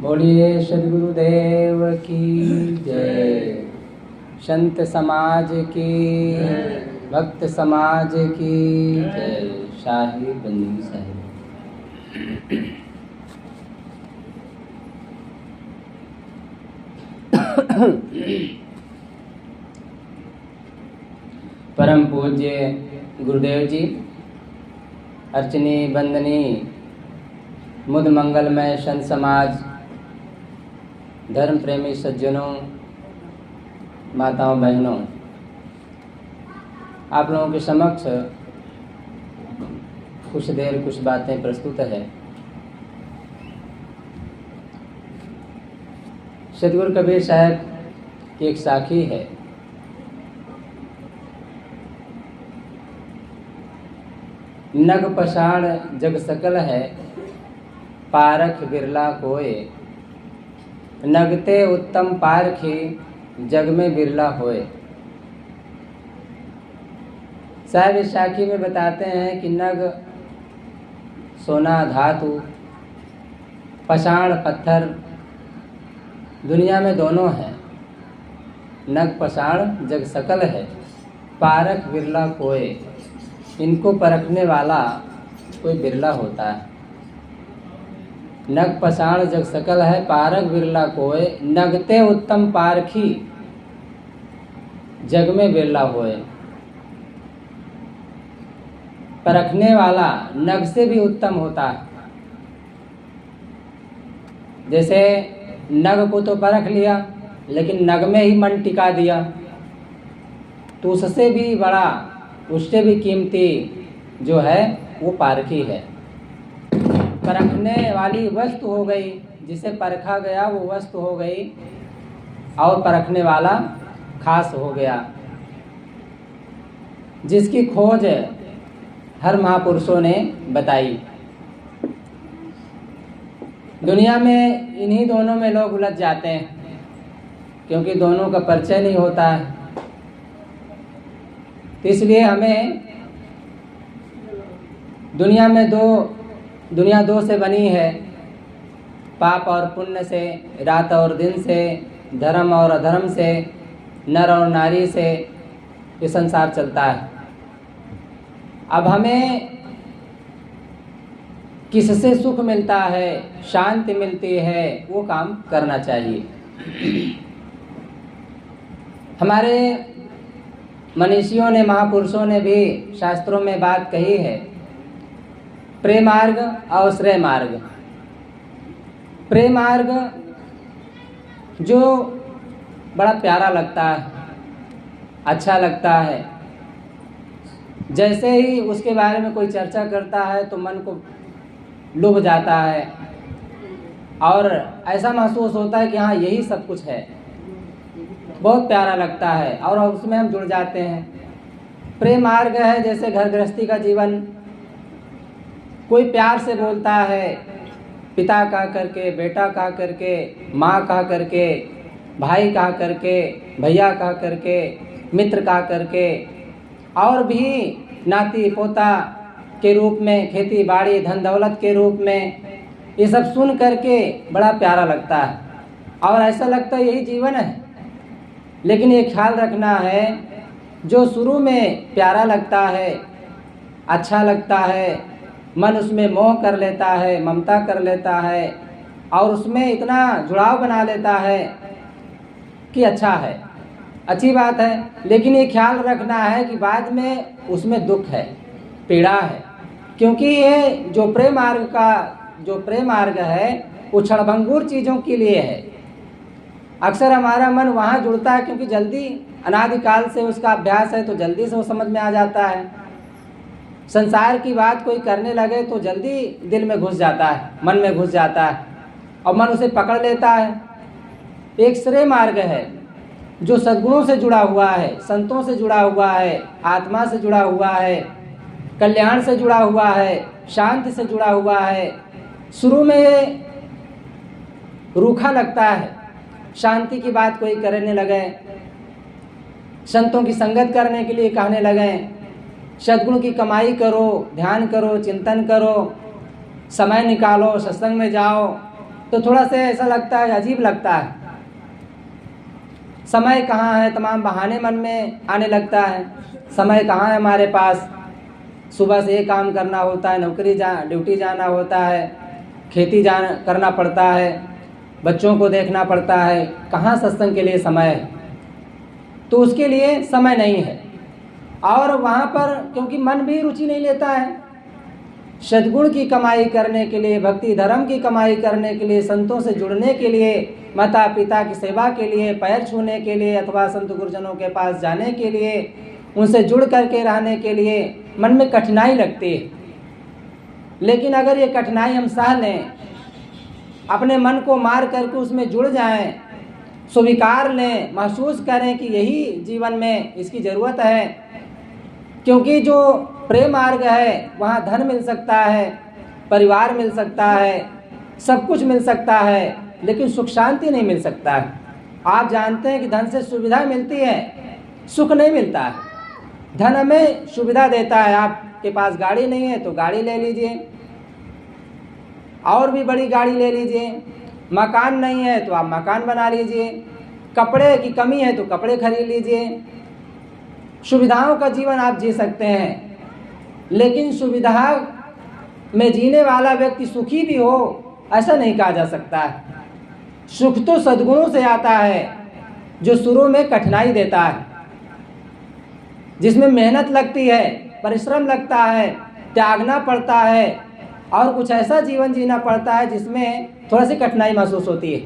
बोलिए सद्गुरुदेव की जय। संत समाज की, भक्त समाज की जय। शाही बंदी साहिब। परम पूज्य गुरुदेव जी, अर्चनी बंदनी मुद मंगलमय संत समाज, धर्म प्रेमी सज्जनों, माताओं बहनों, आप लोगों के समक्ष कुछ देर कुछ बातें प्रस्तुत है। सतगुरु कबीर साहब की एक साखी है। नग पसाण जग सकल है, पारख बिरला कोय। नगते उत्तम पारखी, जग में बिरला होए। साहब इस साखी में बताते हैं कि नग सोना धातु, पसाण पत्थर, दुनिया में दोनों हैं। नग पसाण जग सकल है, पारख बिरला कोय। इनको परखने वाला कोई बिरला होता है। नग पसाण जग सकल है, पारख बिरला कोय। नगते उत्तम पारखी, जग में बिरला होए। परखने वाला नग से भी उत्तम होता है। जैसे नग को तो परख लिया, लेकिन नग में ही मन टिका दिया तो उससे भी बड़ा, उससे भी कीमती जो है वो पारखी है। परखने वाली वस्तु हो गई, जिसे परखा गया वो वस्तु हो गई, और परखने वाला खास हो गया, जिसकी खोज हर महापुरुषों ने बताई। दुनिया में इन्हीं दोनों में लोग उलझ जाते हैं, क्योंकि दोनों का परिचय नहीं होता है। तो इसलिए हमें दुनिया दो से बनी है, पाप और पुण्य से, रात और दिन से, धर्म और अधर्म से, नर और नारी से ये संसार चलता है। अब हमें किससे सुख मिलता है, शांति मिलती है, वो काम करना चाहिए। हमारे मनीषियों ने, महापुरुषों ने भी शास्त्रों में बात कही है, प्रेम मार्ग और श्रेय मार्ग। प्रेम मार्ग जो बड़ा प्यारा लगता है, अच्छा लगता है। जैसे ही उसके बारे में कोई चर्चा करता है तो मन को लुभ जाता है, और ऐसा महसूस होता है कि हाँ यही सब कुछ है। बहुत प्यारा लगता है और उसमें हम जुड़ जाते हैं। प्रेम मार्ग है जैसे घर गृहस्थी का जीवन। कोई प्यार से बोलता है, पिता कहा करके, बेटा कहा करके, माँ कहा करके, भाई कहा करके, भैया कहा करके, मित्र कहा करके, और भी नाती पोता के रूप में, खेती बाड़ी धन दौलत के रूप में, ये सब सुन करके बड़ा प्यारा लगता है और ऐसा लगता है यही जीवन है। लेकिन ये ख्याल रखना है, जो शुरू में प्यारा लगता है, अच्छा लगता है, मन उसमें मोह कर लेता है, ममता कर लेता है, और उसमें इतना जुड़ाव बना लेता है कि अच्छा है, अच्छी बात है। लेकिन ये ख्याल रखना है कि बाद में उसमें दुख है, पीड़ा है, क्योंकि ये जो प्रेम मार्ग है वो क्षणभंगुर चीज़ों के लिए है। अक्सर हमारा मन वहाँ जुड़ता है क्योंकि जल्दी, अनादिकाल से उसका अभ्यास है, तो जल्दी से वो समझ में आ जाता है। संसार की बात कोई करने लगे तो जल्दी दिल में घुस जाता है, मन में घुस जाता है, और मन उसे पकड़ लेता है। एक श्रेय मार्ग है जो सद्गुणों से जुड़ा हुआ है, संतों से जुड़ा हुआ है, आत्मा से जुड़ा हुआ है, कल्याण से जुड़ा हुआ है, शांति से जुड़ा हुआ है। शुरू में रूखा लगता है, शांति की बात कोई करने लगे, संतों की संगत करने के लिए कहने लगे, सद्गुण की कमाई करो, ध्यान करो, चिंतन करो, समय निकालो, सत्संग में जाओ, तो थोड़ा से ऐसा लगता है, अजीब लगता है। समय कहाँ है, तमाम बहाने मन में आने लगता है। समय कहाँ है हमारे पास, सुबह से ये काम करना होता है, ड्यूटी जाना होता है, खेती करना पड़ता है, बच्चों को देखना पड़ता है, कहाँ सत्संग के लिए समय है। तो उसके लिए समय नहीं है। और वहाँ पर क्योंकि मन भी रुचि नहीं लेता है, सद्गुण की कमाई करने के लिए, भक्ति धर्म की कमाई करने के लिए, संतों से जुड़ने के लिए, माता पिता की सेवा के लिए, पैर छूने के लिए अथवा संत गुरुजनों के पास जाने के लिए, उनसे जुड़ करके रहने के लिए मन में कठिनाई लगती है। लेकिन अगर ये कठिनाई हम सह लें, अपने मन को मार करके उसमें जुड़ जाएं, स्वीकार लें, महसूस करें कि यही जीवन में इसकी ज़रूरत है। क्योंकि जो प्रेम मार्ग है वहाँ धन मिल सकता है, परिवार मिल सकता है, सब कुछ मिल सकता है, लेकिन सुख शांति नहीं मिल सकता है। आप जानते हैं कि धन से सुविधा मिलती है, सुख नहीं मिलता है। धन हमें सुविधा देता है, आपके पास गाड़ी नहीं है तो गाड़ी ले लीजिए, और भी बड़ी गाड़ी ले लीजिए। मकान नहीं है तो आप मकान बना लीजिए, कपड़े की कमी है तो कपड़े खरीद लीजिए। सुविधाओं का जीवन आप जी सकते हैं, लेकिन सुविधा में जीने वाला व्यक्ति सुखी भी हो ऐसा नहीं कहा जा सकता है। सुख तो सद्गुणों से आता है, जो शुरू में कठिनाई देता है, जिसमें मेहनत लगती है, परिश्रम लगता है, त्यागना पड़ता है और कुछ ऐसा जीवन जीना पड़ता है जिसमें थोड़ा सी कठिनाई महसूस होती है।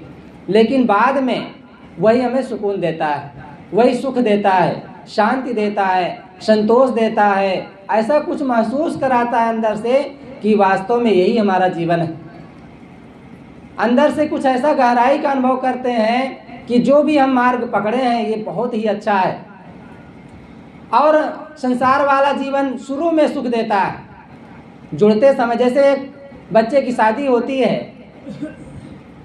लेकिन बाद में वही हमें सुकून देता है, वही सुख देता है, शांति देता है, संतोष देता है, ऐसा कुछ महसूस कराता है अंदर से कि वास्तव में यही हमारा जीवन है। अंदर से कुछ ऐसा गहराई का अनुभव करते हैं कि जो भी हम मार्ग पकड़े हैं ये बहुत ही अच्छा है। और संसार वाला जीवन शुरू में सुख देता है, जुड़ते समय। जैसे एक बच्चे की शादी होती है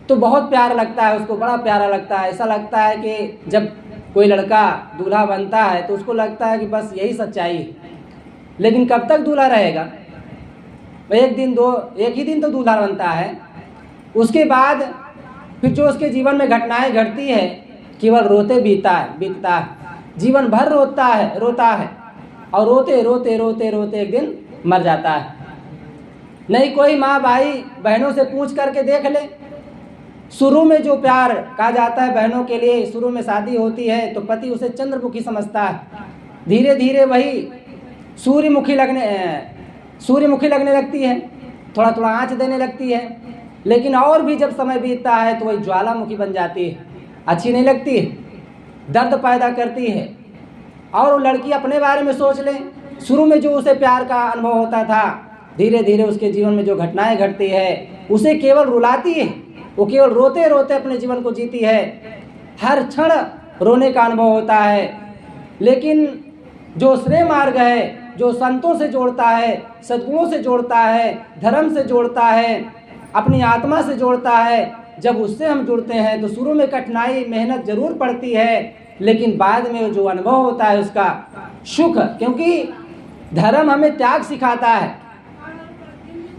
तो बहुत प्यार लगता है, उसको बड़ा प्यारा लगता है। ऐसा लगता है कि जब कोई लड़का दूल्हा बनता है तो उसको लगता है कि बस यही सच्चाई है। लेकिन कब तक दूल्हा रहेगा? एक ही दिन तो दूल्हा बनता है। उसके बाद फिर जो उसके जीवन में घटनाएं घटती है, केवल रोते बीतता है, जीवन भर रोता है और रोते रोते रोते रोते एक दिन मर जाता है। नहीं कोई माँ भाई बहनों से पूछ करके देख ले, शुरू में जो प्यार कहा जाता है बहनों के लिए, शुरू में शादी होती है तो पति उसे चंद्रमुखी समझता है, धीरे धीरे वही सूर्यमुखी लगने लगती है, थोड़ा थोड़ा आँच देने लगती है। लेकिन और भी जब समय बीतता है तो वही ज्वालामुखी बन जाती है, अच्छी नहीं लगती है, दर्द पैदा करती है। और वो लड़की अपने बारे में सोच ले, शुरू में जो उसे प्यार का अनुभव होता था, धीरे धीरे उसके जीवन में जो घटनाएं घटती है उसे केवल रुलाती है, वो केवल रोते रोते अपने जीवन को जीती है, हर क्षण रोने का अनुभव होता है। लेकिन जो श्रेय मार्ग है, जो संतों से जोड़ता है, सद्गुणों से जोड़ता है, धर्म से जोड़ता है, अपनी आत्मा से जोड़ता है, जब उससे हम जुड़ते हैं तो शुरू में कठिनाई मेहनत जरूर पड़ती है, लेकिन बाद में जो अनुभव होता है उसका सुख। क्योंकि धर्म हमें त्याग सिखाता है,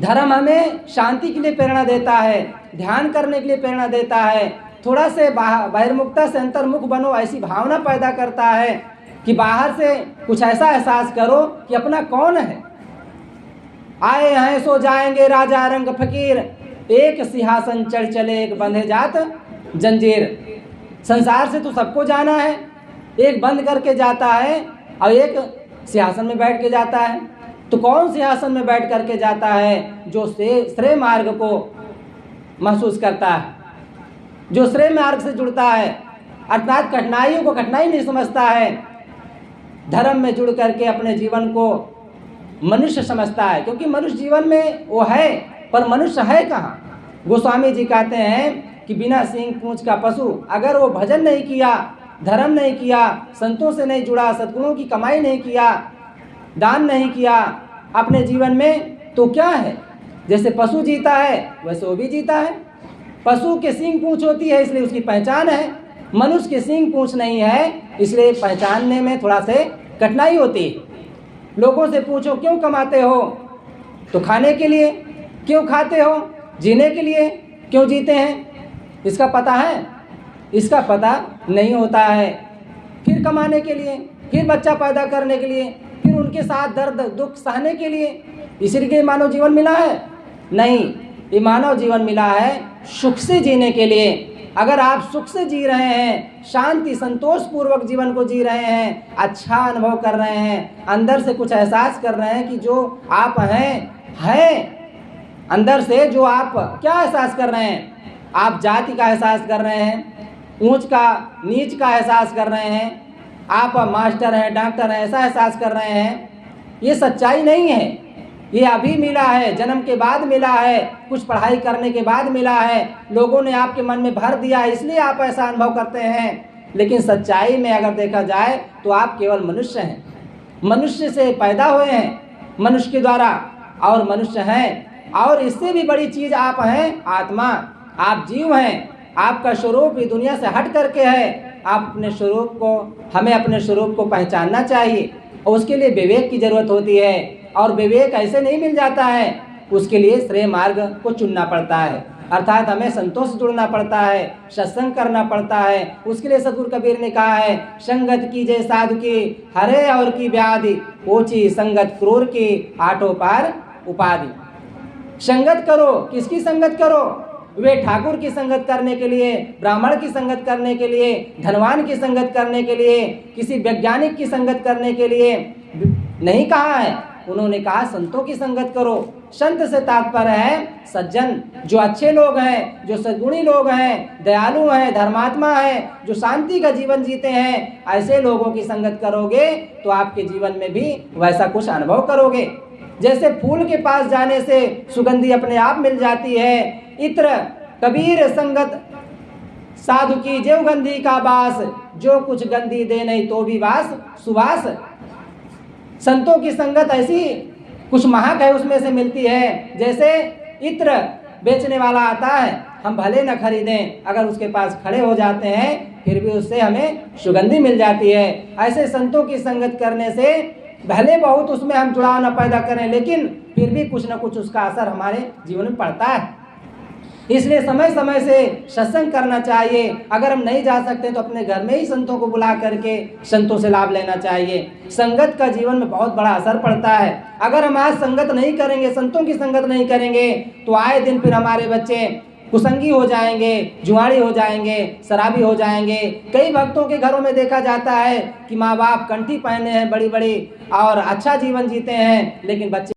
धर्म हमें शांति के लिए प्रेरणा देता है, ध्यान करने के लिए प्रेरणा देता है, थोड़ा से बहिर्मुखता से अंतर्मुख बनो ऐसी भावना पैदा करता है कि बाहर से कुछ ऐसा एहसास करो कि अपना कौन है। आए हैं सो जाएंगे राजा रंग फकीर, एक सिंहासन चढ़ चले एक बंधे जात जंजीर। संसार से तो सबको जाना है, एक बंद करके जाता है और एक सिंहासन में बैठ के जाता है। तो कौन सिंहासन में बैठ करके जाता है? जो श्रेय मार्ग को महसूस करता है, जो श्रेय मार्ग से जुड़ता है, अर्थात कठिनाइयों को कठिनाई नहीं समझता है, धर्म में जुड़ करके अपने जीवन को मनुष्य समझता है। क्योंकि मनुष्य जीवन में वो है, पर मनुष्य है कहाँ? गोस्वामी जी कहते हैं कि बिना सींग पूंछ का पशु, अगर वो भजन नहीं किया, धर्म नहीं किया, संतों से नहीं जुड़ा, सद्गुणों की कमाई नहीं किया, दान नहीं किया अपने जीवन में, तो क्या है? जैसे पशु जीता है वैसे वो भी जीता है। पशु के सींग पूंछ होती है इसलिए उसकी पहचान है, मनुष्य के सींग पूंछ नहीं है इसलिए पहचानने में थोड़ा से कठिनाई होती है। लोगों से पूछो क्यों कमाते हो? तो खाने के लिए। क्यों खाते हो? जीने के लिए। क्यों जीते हैं इसका पता है? इसका पता नहीं होता है। फिर कमाने के लिए, फिर बच्चा पैदा करने के लिए, फिर उनके साथ दर्द दुख सहने के लिए, इसलिए मानव जीवन मिला है? नहीं, ये मानव जीवन मिला है सुख से जीने के लिए। अगर आप सुख से जी रहे हैं, शांति संतोष पूर्वक जीवन को जी रहे हैं, अच्छा अनुभव कर रहे हैं, अंदर से कुछ एहसास कर रहे हैं कि जो आप हैं अंदर से जो आप क्या एहसास कर रहे हैं? आप जाति का एहसास कर रहे हैं, ऊंच का नीच का एहसास कर रहे हैं, आप मास्टर हैं डॉक्टर हैं ऐसा एहसास कर रहे हैं। ये सच्चाई नहीं है, ये अभी मिला है, जन्म के बाद मिला है, कुछ पढ़ाई करने के बाद मिला है, लोगों ने आपके मन में भर दिया इसलिए आप ऐसा अनुभव करते हैं। लेकिन सच्चाई में अगर देखा जाए तो आप केवल मनुष्य हैं, मनुष्य से पैदा हुए हैं, मनुष्य के द्वारा और मनुष्य हैं। और इससे भी बड़ी चीज़ आप हैं आत्मा, आप जीव हैं, आपका स्वरूप इस दुनिया से हट करके है। आप अपने स्वरूप को, हमें अपने स्वरूप को पहचानना चाहिए और उसके लिए विवेक की ज़रूरत होती है। और विवेक ऐसे नहीं मिल जाता है, उसके लिए श्रेय मार्ग को चुनना पड़ता है, अर्थात हमें संतों से जुड़ना पड़ता है, सत्संग करना पड़ता है। उसके लिए सद्गुरु कबीर ने कहा है, संगत कीजिए साधु की हरे और की व्याधि, ओछी संगत क्रूर की आठों पार उपाधि। संगत करो, किसकी संगत करो? वे ठाकुर की संगत करने के लिए, ब्राह्मण की संगत करने के लिए, धनवान की संगत करने के लिए, किसी वैज्ञानिक की संगत करने के लिए नहीं कहा है। उन्होंने कहा संतों की संगत करो। संत से तात्पर्य है सज्जन, जो अच्छे लोग हैं, जो सद्गुणी लोग हैं, दयालु हैं, धर्मात्मा हैं, जो शांति का जीवन जीते हैं, ऐसे लोगों की संगत करोगे तो आपके जीवन में भी वैसा कुछ अनुभव करोगे। जैसे फूल के पास जाने से सुगंधी अपने आप मिल जाती है, इत्र कबीर संगत साधु की जेव गंधी का बास, जो कुछ गंधी दे नहीं तो भी वास सुवास। संतों की संगत ऐसी कुछ महक है उसमें से मिलती है। जैसे इत्र बेचने वाला आता है, हम भले न खरीदें, अगर उसके पास खड़े हो जाते हैं फिर भी उससे हमें सुगंधी मिल जाती है। ऐसे संतों की संगत करने से भले बहुत उसमें हम जुड़ाव न पैदा करें, लेकिन फिर भी कुछ न कुछ उसका असर हमारे जीवन में पड़ता है। इसलिए समय समय से सत्संग करना चाहिए। अगर हम नहीं जा सकते तो अपने घर में ही संतों को बुला करके संतों से लाभ लेना चाहिए। संगत का जीवन में बहुत बड़ा असर पड़ता है। अगर हम आज संगत नहीं करेंगे, संतों की संगत नहीं करेंगे, तो आए दिन फिर हमारे बच्चे कुसंगी हो जाएंगे, जुआड़ी हो जाएंगे, शराबी हो जाएंगे। कई भक्तों के घरों में देखा जाता है कि माँ बाप कंठी पहने हैं बड़ी बड़ी और अच्छा जीवन जीते हैं, लेकिन बच्चे